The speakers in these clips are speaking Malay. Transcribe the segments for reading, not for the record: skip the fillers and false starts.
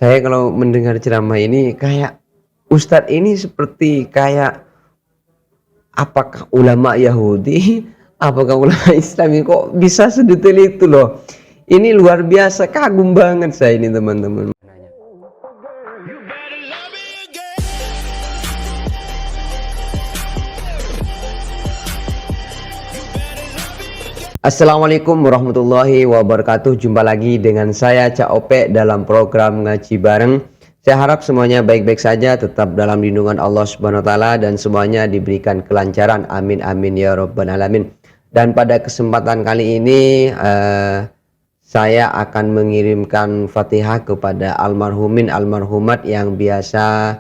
Saya kalau mendengar ceramah ini kayak ustadz ini seperti kayak apakah ulama Yahudi, apakah ulama Islam ini kok bisa sedetail itu loh. Ini luar biasa, kagum banget saya ini teman-teman. Assalamualaikum warahmatullahi wabarakatuh. Jumpa lagi dengan saya Cak Ope dalam program Ngaji Bareng. Saya harap semuanya baik-baik saja, tetap dalam lindungan Allah Subhanahu wa taala dan semuanya diberikan kelancaran. Amin amin ya rabbal alamin. Dan pada kesempatan kali ini saya akan mengirimkan Fatihah kepada almarhumin almarhumat yang biasa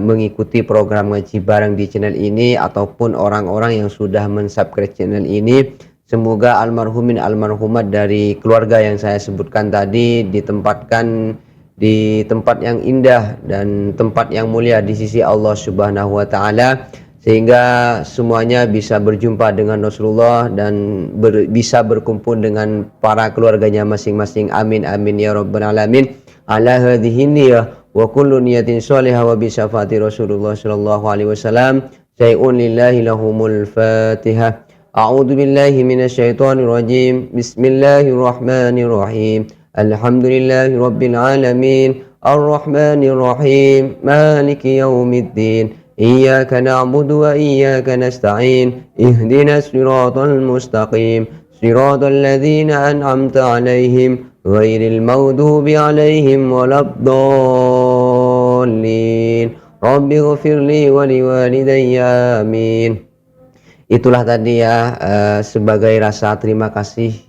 mengikuti program Ngaji Bareng di channel ini ataupun orang-orang yang sudah mensubscribe channel ini. Semoga almarhumin almarhumat dari keluarga yang saya sebutkan tadi ditempatkan di tempat yang indah dan tempat yang mulia di sisi Allah Subhanahu wa taala, sehingga semuanya bisa berjumpa dengan Rasulullah dan bisa berkumpul dengan para keluarganya masing-masing. Amin amin ya rabbal alamin. Ala hadhihi niyyah wa kullu niyatin shalihah wa bi syafaati Rasulullah sallallahu alaihi wasallam. Syai'un lillahi lahumul Fatihah. A'udzu billahi minasyaitonir rajim. Bismillahirrahmanirrahim. Alhamdulillahi rabbil alamin. Arrahmanir rahim. Maliki yaumiddin. Iyyaka na'budu wa iyyaka nasta'in. Ihdinas siratal mustaqim. Siratal ladzina an'amta 'alaihim ghairil maghdubi 'alaihim waladdallin. Rabbighfirli wa liwalidayya. Amin. Itulah tadi ya sebagai rasa terima kasih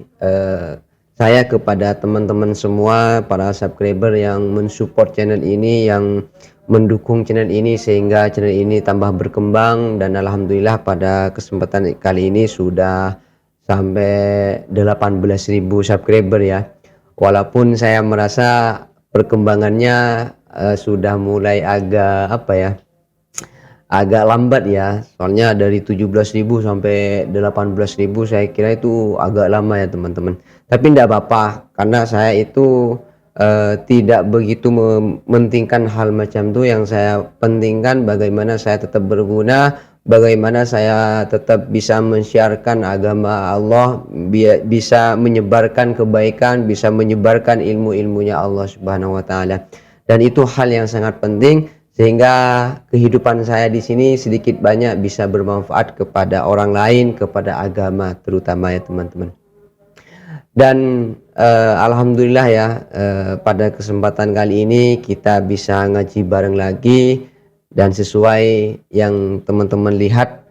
saya kepada teman-teman semua para subscriber yang mensupport channel ini, yang mendukung channel ini sehingga channel ini tambah berkembang. Dan alhamdulillah pada kesempatan kali ini sudah sampai 18.000 subscriber ya. Walaupun saya merasa perkembangannya sudah mulai agak agak lambat ya, soalnya dari 17.000 sampai 18.000 saya kira itu agak lama ya teman-teman. Tapi tidak apa-apa, karena saya itu tidak begitu mementingkan hal macam itu. Yang saya pentingkan bagaimana saya tetap berguna, bagaimana saya tetap bisa mensiarkan agama Allah, bisa menyebarkan kebaikan, bisa menyebarkan ilmu-ilmunya Allah Subhanahu wa taala. Dan itu hal yang sangat penting, sehingga kehidupan saya di sini sedikit banyak bisa bermanfaat kepada orang lain, kepada agama terutama ya teman-teman. Dan alhamdulillah ya, pada kesempatan kali ini kita bisa ngaji bareng lagi. Dan sesuai yang teman-teman lihat,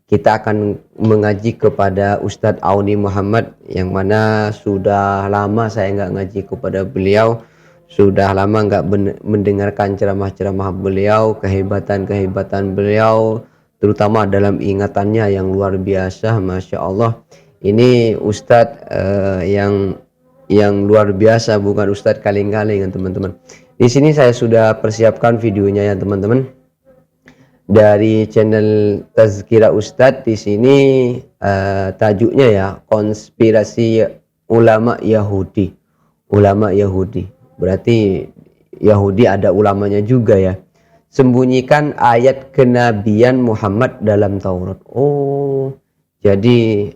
kita akan mengaji kepada Ustadz Auni Muhammad, yang mana sudah lama saya nggak ngaji kepada beliau. Sudah lama nggak mendengarkan ceramah-ceramah beliau, kehebatan-kehebatan beliau, terutama dalam ingatannya yang luar biasa, masya Allah. Ini Ustadz yang luar biasa, bukan Ustadz kaleng-kaleng ya teman-teman. Di sini saya sudah persiapkan videonya ya teman-teman, dari channel Tazkirah Ustadz. Di sini tajuknya ya, konspirasi ulama Yahudi. Ulama Yahudi berarti Yahudi ada ulamanya juga ya. Sembunyikan ayat kenabian Muhammad dalam Taurat. Oh, jadi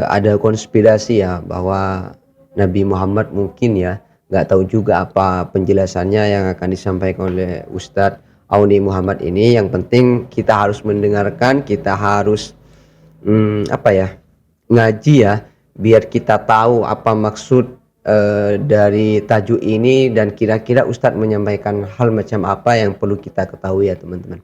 ada konspirasi ya, bahwa Nabi Muhammad mungkin ya, nggak tahu juga apa penjelasannya yang akan disampaikan oleh Ustadz Auni Muhammad ini. Yang penting kita harus mendengarkan, kita harus ngaji ya, biar kita tahu apa maksud dari tajuk ini, dan kira-kira Ustadz menyampaikan hal macam apa yang perlu kita ketahui ya teman-teman.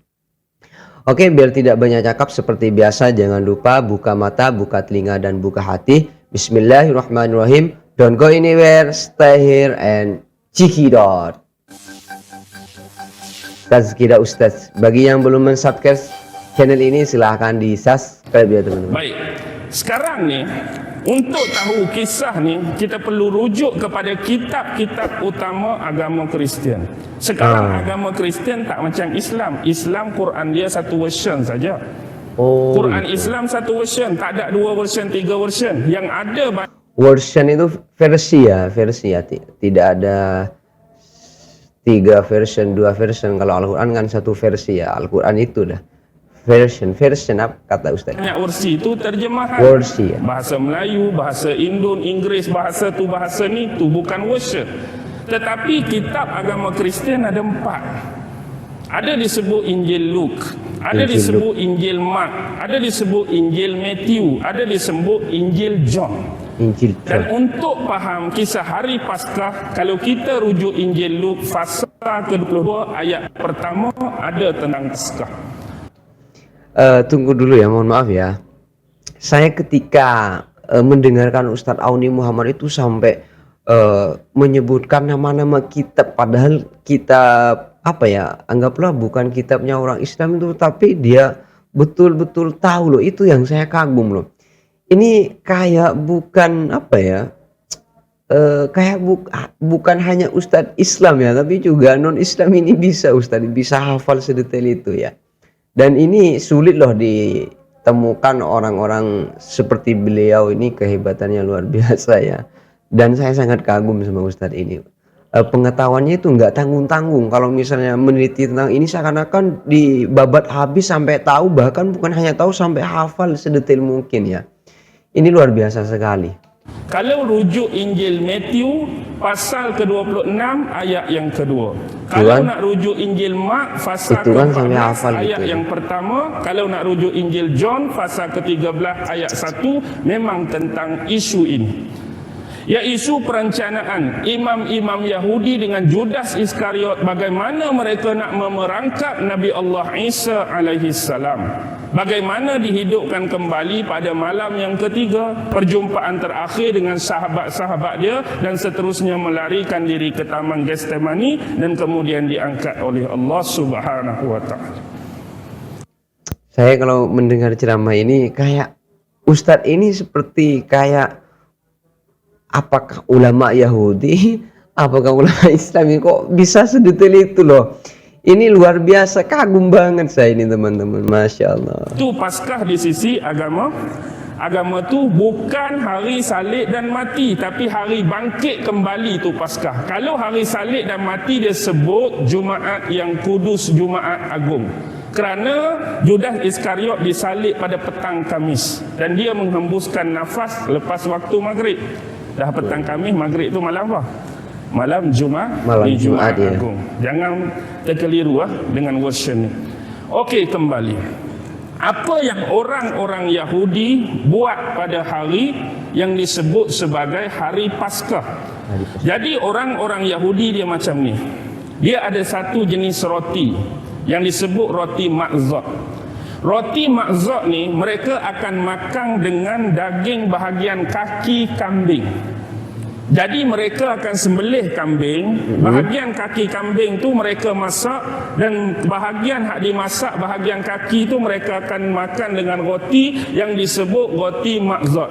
Oke, biar tidak banyak cakap, seperti biasa jangan lupa buka mata, buka telinga, dan buka hati. Bismillahirrahmanirrahim. Don't go anywhere, stay here and check it out. Tazkirah Ustadz. Bagi yang belum mensubscribe channel ini, silahkan di subscribe ya teman-teman. Baik, sekarang nih untuk tahu kisah ni, kita perlu rujuk kepada kitab-kitab utama agama Kristian. Sekarang agama Kristian tak macam Islam. Islam Quran dia satu version saja. Quran Islam satu version, tak ada 2 version, 3 version. Yang ada version itu versi ya, tidak ada 3 version, 2 version. Kalau Al-Quran kan 1 versi ya. Al-Quran itu dah version apa kata Ustaz? Banyak versi itu terjemahan. Versi ya. Bahasa Melayu, bahasa Indon, Inggeris, bahasa tu bahasa ni tu bukan version. Tetapi kitab agama Kristian ada 4. Ada disebut Injil Luke, ada Injil disebut Injil Mark, ada disebut Injil Matthew, ada disebut Injil John. Injil Dan John. untuk faham kisah hari Paskah, kalau kita rujuk Injil Luke pasal ke-22 ayat pertama ada tentang Paskah. Tunggu dulu ya, mohon maaf ya. Saya ketika mendengarkan Ustadz Auni Muhammad itu sampai menyebutkan nama-nama kitab, padahal kitab apa ya, anggaplah bukan kitabnya orang Islam itu, tapi dia betul-betul tahu loh. Itu yang saya kagum loh. Ini kayak bukan apa ya, kayak bukan hanya Ustadz Islam ya, tapi juga non Islam ini bisa Ustadz, bisa hafal sedetail itu ya. Dan ini sulit loh ditemukan orang-orang seperti beliau ini, kehebatannya luar biasa ya. Dan saya sangat kagum sama Ustadz ini. Pengetahuannya itu nggak tanggung-tanggung. Kalau misalnya meneliti tentang ini seakan-akan dibabat habis sampai tahu, bahkan bukan hanya tahu, sampai hafal sedetail mungkin ya. Ini luar biasa sekali. Kalau rujuk Injil Matthew pasal ke-26 ayat yang kedua. Kalau nak rujuk Injil Mark pasal ke-14 ayat yang pertama. Kalau nak rujuk Injil John pasal ke-13 ayat 1, memang tentang isu ini. Iaitu perencanaan imam-imam Yahudi dengan Judas Iskariot, bagaimana mereka nak memerangkap Nabi Allah Isa alaihi salam. Bagaimana dihidupkan kembali pada malam yang ketiga, perjumpaan terakhir dengan sahabat-sahabat dia, dan seterusnya melarikan diri ke Taman Getsemani dan kemudian diangkat oleh Allah Subhanahu wa taala. Saya kalau mendengar ceramah ini kayak Ustadz ini seperti kayak, apakah ulama Yahudi, apakah ulama Islam ini kok bisa sedetail itu loh. Ini luar biasa, kagum banget saya ini teman-teman, Masya Allah. Itu Paskah di sisi agama. Agama tu bukan hari salib dan mati, tapi hari bangkit kembali tu Paskah. Kalau hari salib dan mati dia sebut Jumaat yang kudus, Jumaat Agung. Kerana Judas Iskariot disalib pada petang Khamis dan dia menghembuskan nafas lepas waktu maghrib. Dah petang Khamis, maghrib tu malam apa? Malam Jumaat, Jumaat ya. Agung. Jangan terkeliru dengan version ni. Okey, kembali. Apa yang orang-orang Yahudi buat pada hari yang disebut sebagai hari Paskah? Jadi orang-orang Yahudi dia macam ni. Dia ada satu jenis roti yang disebut roti matzot. Roti matzot ni mereka akan makan dengan daging bahagian kaki kambing. Jadi mereka akan sembelih kambing, bahagian kaki kambing tu mereka masak, dan bahagian hak dimasak, bahagian kaki tu mereka akan makan dengan roti yang disebut roti matzot.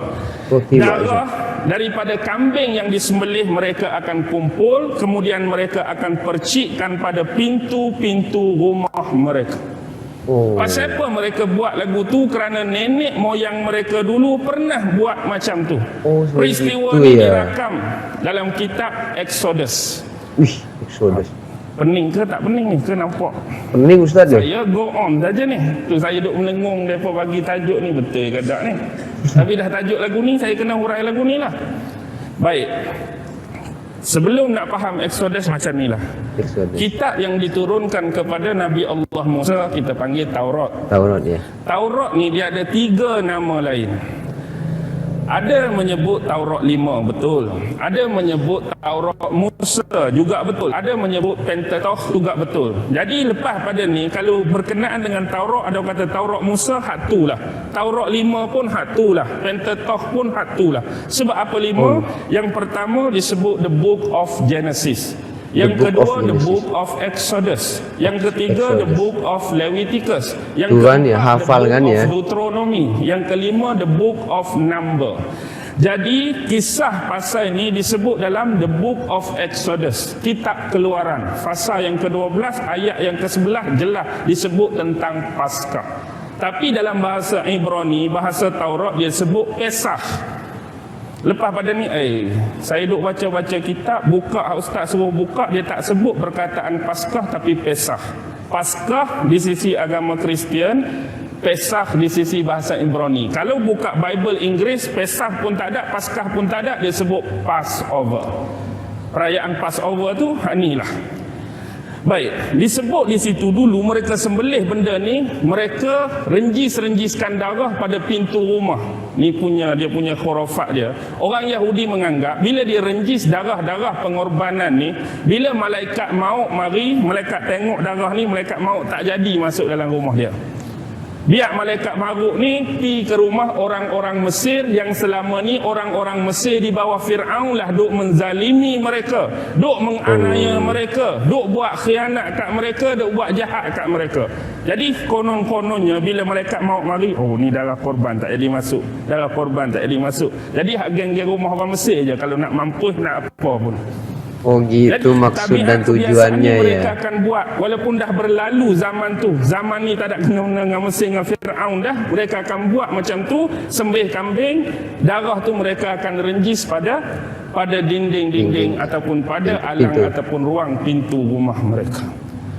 Darah daripada kambing yang disembelih mereka akan kumpul, kemudian mereka akan percikkan pada pintu-pintu rumah mereka. Pasal apa mereka buat lagu tu? Kerana nenek moyang mereka dulu pernah buat macam tu. Peristiwa ni dirakam dalam kitab Exodus. Exodus. Pening ke tak pening ni? Ke nampak? Pening Ustaz ya? Saya go on saja ni. Tu saya duk melengung depa bagi tajuk ni, betul ke tak ni? Tapi dah tajuk lagu ni, saya kena hurai lagu ni lah. Baik. Sebelum nak faham Exodus macam ni lah. Kitab yang diturunkan kepada Nabi Allah Musa kita panggil Taurat. Taurat ya. Taurat ni dia ada 3 nama lain. Ada menyebut Taurat 5, betul. Ada menyebut Taurat Musa juga betul. Ada menyebut Pentateuch juga betul. Jadi lepas pada ni, kalau berkenaan dengan Taurat, ada kata Taurat Musa hak tu lah. Taurat 5 pun hak tu lah. Pentateuch pun hak tu lah. Sebab apa 5? Yang pertama disebut the Book of Genesis. Yang kedua the Book of Exodus. Yang ketiga the Book of Leviticus. Yang keempat ya, hafal the Book kan ya. of Deuteronomy. Yang kelima the Book of Number. Jadi kisah pasal ini disebut dalam the Book of Exodus, kitab Keluaran. Pasal yang ke-12 ayat yang ke-11 jelas disebut tentang Paskah. Tapi dalam bahasa Ibrani, bahasa Taurat dia sebut Pesach. Lepas pada ni, saya duk baca-baca kitab, buka, ustaz suruh buka, dia tak sebut perkataan Paskah tapi Pesach. Paskah di sisi agama Kristian, Pesach di sisi bahasa Ibrani. Kalau buka Bible Inggeris, Pesach pun tak ada, Paskah pun tak ada, dia sebut Passover. Perayaan Passover tu inilah. Baik, disebut di situ dulu mereka sembelih benda ni, mereka renjis-renjiskan darah pada pintu rumah. Ni dia punya khurafat dia. Orang Yahudi menganggap bila dia renjis darah-darah pengorbanan ni, bila malaikat maut mari, malaikat tengok darah ni, malaikat maut tak jadi masuk dalam rumah dia. Biar malaikat maruk ni pergi ke rumah orang-orang Mesir yang selama ni orang-orang Mesir di bawah Fir'aun lah duk menzalimi mereka, duk menganiaya mereka, duk buat khianat kat mereka, duk buat jahat kat mereka. Jadi konon-kononnya bila malaikat maut mari, ni darah korban tak jadi masuk, darah korban tak jadi masuk. Jadi hak geng-geng rumah orang Mesir je kalau nak mampus nak apa pun. Oh gitu maksud dan tujuannya ya. Mereka akan buat walaupun dah berlalu zaman tu. Zaman ni tak ada kena dengan Mesir dengan Firaun dah. Mereka akan buat macam tu, sembelih kambing, darah tu mereka akan renjis pada dinding-dinding ataupun pada alang itu, ataupun ruang pintu rumah mereka.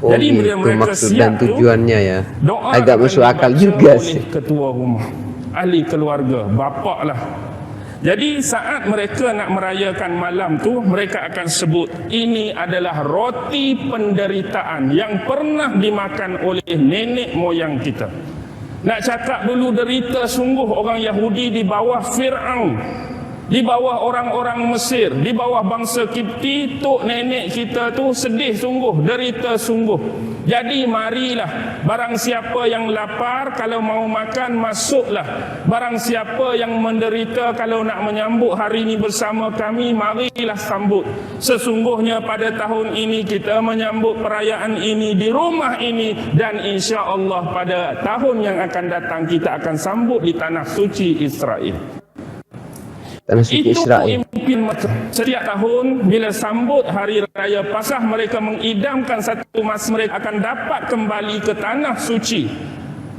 Oh, jadi gitu, bila mereka maksud siap dan tujuannya tu, ya. Doa agak masuk akal juga sih. Ketua rumah, ahli keluarga, bapak lah. Jadi saat mereka nak merayakan malam tu, mereka akan sebut ini adalah roti penderitaan yang pernah dimakan oleh nenek moyang kita. Nak cakap dulu derita sungguh orang Yahudi di bawah Fir'aun, di bawah orang-orang Mesir, di bawah bangsa Kipti. Tok nenek kita tu sedih sungguh, derita sungguh. Jadi marilah, barang siapa yang lapar kalau mau makan masuklah. Barang siapa yang menderita kalau nak menyambut hari ini bersama kami, marilah sambut. Sesungguhnya pada tahun ini kita menyambut perayaan ini di rumah ini, dan insya-Allah pada tahun yang akan datang kita akan sambut di tanah suci Israel. Tanah suci Israel. Setiap tahun bila sambut hari raya Paskah, mereka mengidamkan satu mas mereka akan dapat kembali ke tanah suci,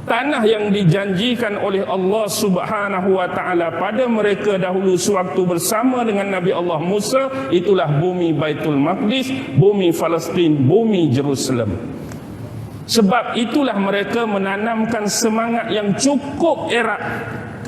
tanah yang dijanjikan oleh Allah Subhanahu wa taala pada mereka dahulu sewaktu bersama dengan Nabi Allah Musa. Itulah bumi Baitul Maqdis, bumi Palestin, bumi Jerusalem. Sebab itulah mereka menanamkan semangat yang cukup erat.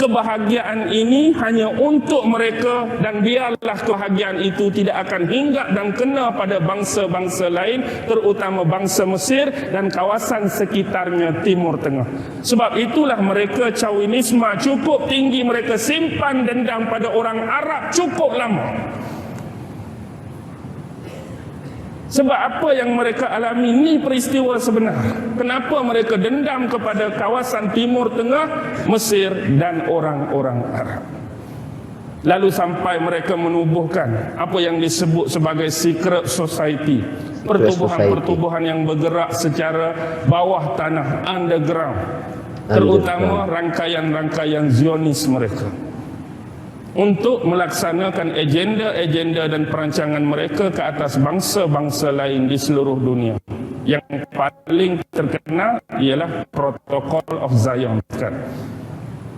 Kebahagiaan ini hanya untuk mereka, dan biarlah kebahagiaan itu tidak akan hinggap dan kena pada bangsa-bangsa lain, terutama bangsa Mesir dan kawasan sekitarnya Timur Tengah. Sebab itulah mereka Chauvinisme cukup tinggi, mereka simpan dendam pada orang Arab cukup lama. Sebab apa yang mereka alami ni peristiwa sebenar. Kenapa mereka dendam kepada kawasan Timur Tengah, Mesir dan orang-orang Arab. Lalu sampai mereka menubuhkan apa yang disebut sebagai secret society. Pertubuhan-pertubuhan yang bergerak secara bawah tanah, underground. Terutama rangkaian-rangkaian Zionis mereka, untuk melaksanakan agenda-agenda dan perancangan mereka ke atas bangsa-bangsa lain di seluruh dunia. Yang paling terkenal ialah Protocol of Zion.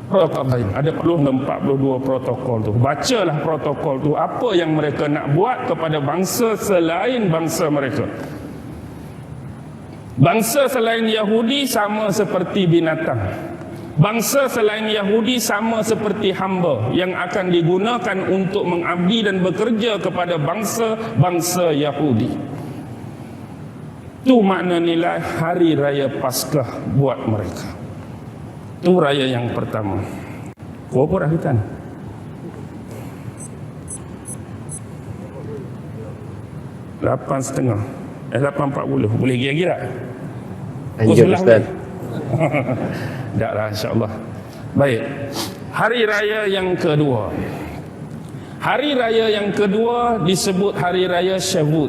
Protocol of Zion. Ada 42 protokol tu. Bacalah protokol tu, apa yang mereka nak buat kepada bangsa selain bangsa mereka. Bangsa selain Yahudi sama seperti binatang. Bangsa selain Yahudi sama seperti hamba yang akan digunakan untuk mengabdi dan bekerja kepada bangsa-bangsa Yahudi. Itu makna nilai hari raya Paskah buat mereka. Itu raya yang pertama. Berapa dah kita ni? 8.30. 8.40. Boleh kira-kira? Lanjut Ustaz. Tak lah, insyaAllah. Baik, hari raya yang kedua. Hari raya yang kedua disebut hari raya Syawut.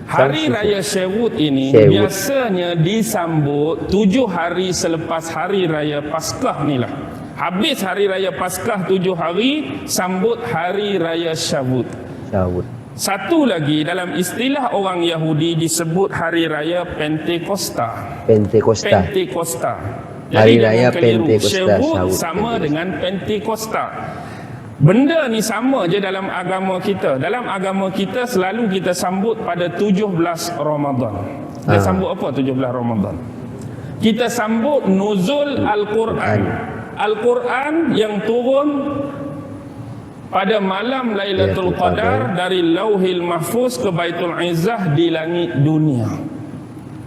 Hari raya Syawut ini biasanya disambut 7 hari selepas hari raya Paskah ni lah. Habis hari raya Paskah 7 hari, sambut hari raya Syawut. Satu lagi dalam istilah orang Yahudi disebut hari raya Pentekosta. Hari raya Pentekosta. Syawut sama dengan Pentekosta. Benda ni sama je dalam agama kita. Dalam agama kita selalu kita sambut pada 17 Ramadan. Kita sambut apa 17 Ramadan? Kita sambut nuzul Al-Quran. Al-Quran yang turun pada malam Lailatul Qadar dari Lauhil Mahfuz ke Baitul Izzah di langit dunia.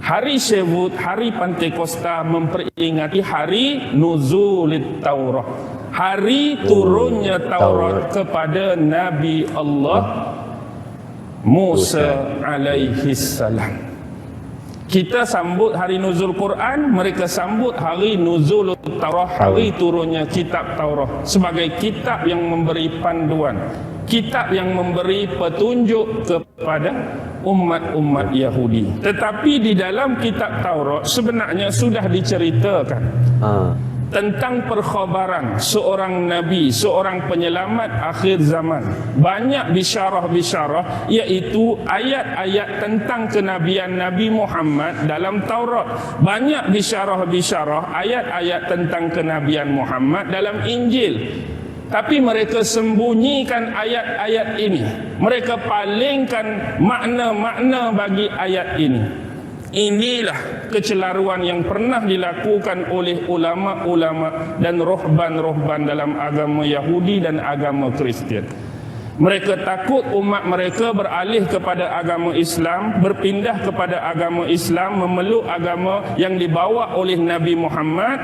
Hari Syevut, hari Pantekosta memperingati hari Nuzulit Taurah, hari turunnya Taurat kepada Nabi Allah Musa alaihi salam. Kita sambut hari nuzul Quran, mereka sambut hari nuzul Taurah, hari turunnya kitab Taurah sebagai kitab yang memberi panduan, kitab yang memberi petunjuk kepada umat-umat Yahudi. Tetapi di dalam kitab Taurat sebenarnya sudah diceritakan tentang perkhabaran seorang nabi, seorang penyelamat akhir zaman. Banyak bisyarah-bisyarah, iaitu ayat-ayat tentang kenabian Nabi Muhammad dalam Taurat. Banyak bisyarah-bisyarah, ayat-ayat tentang kenabian Muhammad dalam Injil. Tapi mereka sembunyikan ayat-ayat ini. Mereka palingkan makna-makna bagi ayat ini. Inilah kecelaruan yang pernah dilakukan oleh ulama-ulama dan rohban-rohban dalam agama Yahudi dan agama Kristian. Mereka takut umat mereka beralih kepada agama Islam, berpindah kepada agama Islam, memeluk agama yang dibawa oleh Nabi Muhammad.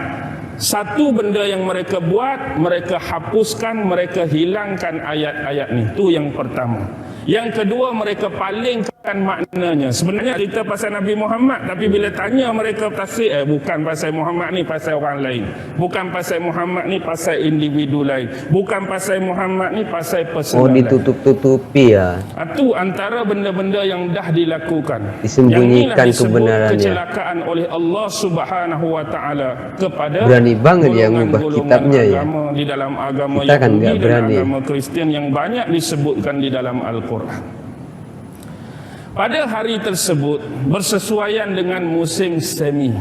Satu benda yang mereka buat, mereka hapuskan, mereka hilangkan ayat-ayat ni. Itu yang pertama. Yang kedua, mereka palingkan maknanya. Sebenarnya cerita pasal Nabi Muhammad, tapi bila tanya mereka tafsir, bukan pasal Muhammad ni, pasal orang lain. Bukan pasal Muhammad ni, pasal individu lain. Bukan pasal Muhammad ni, pasal personal lain. Ditutup-tutupi ya. Itu antara benda-benda yang dah dilakukan. Disembunyikan yang kebenarannya. Kecelakaan oleh Allah Subhanahu wa taala kepada berani banget dia mengubah kitabnya ya. Di dalam agama Kita kan Yahudi dan berani. agama Kristian yang banyak disebutkan di dalam Al-Quran. Pada hari tersebut bersesuaian dengan musim semi.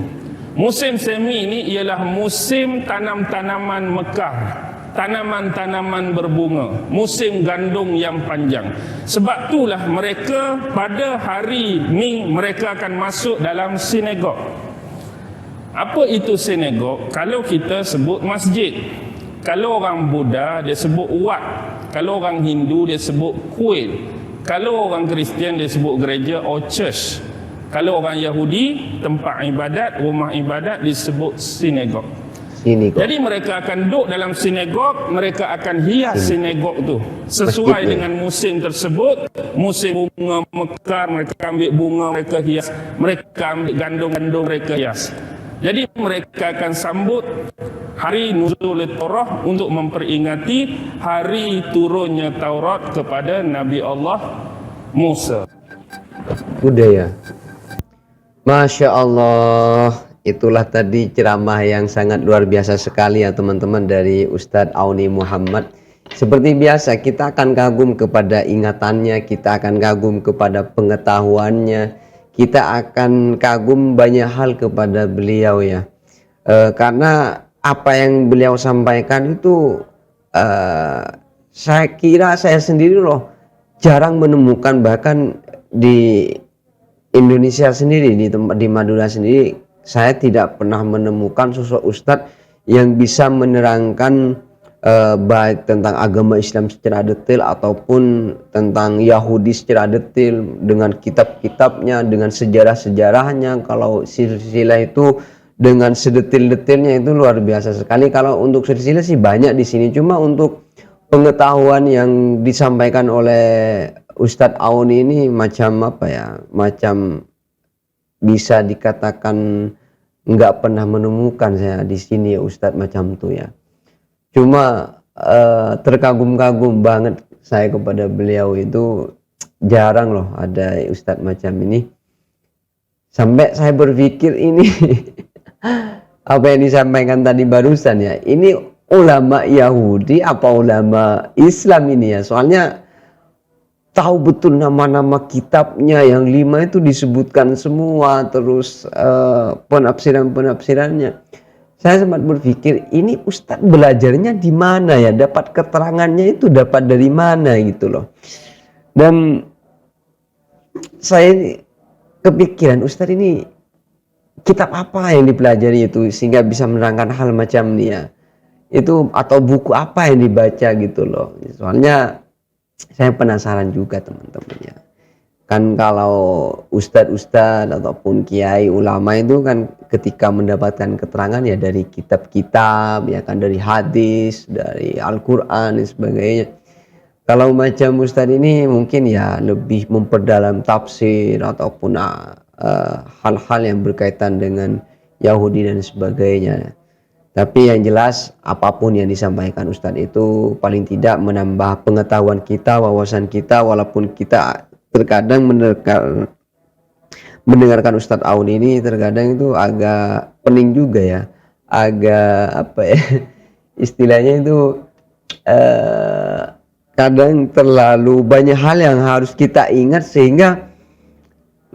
Musim semi ini ialah musim tanam-tanaman mekar, tanaman-tanaman berbunga, musim gandum yang panjang. Sebab itulah mereka pada hari ini mereka akan masuk dalam sinagog. Apa itu sinagog? Kalau kita sebut masjid. Kalau orang Buddha dia sebut wat. Kalau orang Hindu dia sebut kuil. Kalau orang Kristian dia sebut gereja or church. Kalau orang Yahudi, tempat ibadat, rumah ibadat disebut sinagog. Jadi mereka akan duduk dalam sinagog, mereka akan hias sinagog tu sesuai dengan musim tersebut. Musim bunga mekar, mereka ambil bunga, mereka hias. Mereka ambil gandum-gandum, mereka hias. Jadi mereka akan sambut hari nuzul Taurah untuk memperingati hari turunnya Taurat kepada Nabi Allah Musa. Budaya. Masya Allah. Itulah tadi ceramah yang sangat luar biasa sekali ya teman-teman dari Ustadz Auni Muhammad. Seperti biasa kita akan kagum kepada ingatannya, kita akan kagum kepada pengetahuannya, kita akan kagum banyak hal kepada beliau ya. Karena apa yang beliau sampaikan itu saya kira saya sendiri loh jarang menemukan, bahkan di Indonesia sendiri, di Madura sendiri saya tidak pernah menemukan sosok ustadz yang bisa menerangkan baik tentang agama Islam secara detail ataupun tentang Yahudi secara detail dengan kitab-kitabnya, dengan sejarah-sejarahnya. Kalau silsilah itu dengan sedetil-detilnya itu luar biasa sekali. Kalau untuk silsilah sih banyak di sini, cuma untuk pengetahuan yang disampaikan oleh Ustadz Auni ini macam apa ya, macam bisa dikatakan nggak pernah menemukan saya di sini ya Ustadz macam itu ya. Cuma terkagum-kagum banget saya kepada beliau, itu jarang loh ada Ustadz macam ini. Sampai saya berpikir ini apa yang disampaikan tadi barusan ya, ini ulama Yahudi apa ulama Islam ini ya. Soalnya tahu betul nama-nama kitabnya, yang 5 itu disebutkan semua, terus penafsiran-penafsirannya. saya sempat berpikir, ini Ustadz belajarnya di mana ya? Dapat keterangannya itu dapat dari mana gitu loh. Dan saya kepikiran, Ustadz ini kitab apa yang dipelajari itu sehingga bisa menerangkan hal macam ini ya? Itu atau buku apa yang dibaca gitu loh. Soalnya saya penasaran juga teman-teman ya. Kan kalau ustadz-ustadz ataupun kiai ulama itu kan ketika mendapatkan keterangan ya dari kitab-kitab, ya kan, dari hadis, dari Al-Quran dan sebagainya. Kalau macam ustadz ini mungkin ya lebih memperdalam tafsir ataupun hal-hal yang berkaitan dengan Yahudi dan sebagainya. Tapi yang jelas apapun yang disampaikan ustadz itu paling tidak menambah pengetahuan kita, wawasan kita, walaupun kita terkadang mendengarkan Ustadz Aun ini terkadang itu agak pening juga ya, agak apa ya, istilahnya itu kadang terlalu banyak hal yang harus kita ingat sehingga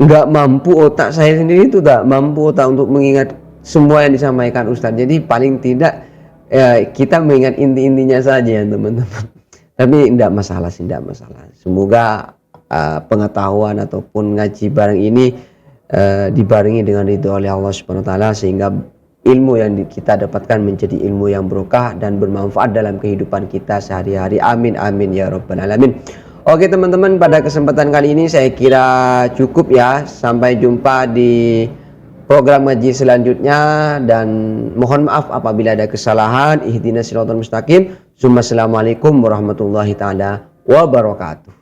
nggak mampu, otak saya sendiri itu tak mampu otak untuk mengingat semua yang disampaikan Ustadz. Jadi paling tidak kita mengingat inti-intinya saja ya teman-teman. Tapi tidak masalah sih, tidak masalah. Semoga pengetahuan ataupun ngaji bareng ini dibarengi dengan ridho oleh Allah Subhanahu wa taala sehingga ilmu yang kita dapatkan menjadi ilmu yang berkah dan bermanfaat dalam kehidupan kita sehari-hari. Amin amin ya rabbal alamin. Oke teman-teman, pada kesempatan kali ini saya kira cukup ya. Sampai jumpa di program ngaji selanjutnya dan mohon maaf apabila ada kesalahan. Ihdinas siratal mustaqim. Assalamualaikum warahmatullahi taala wabarakatuh.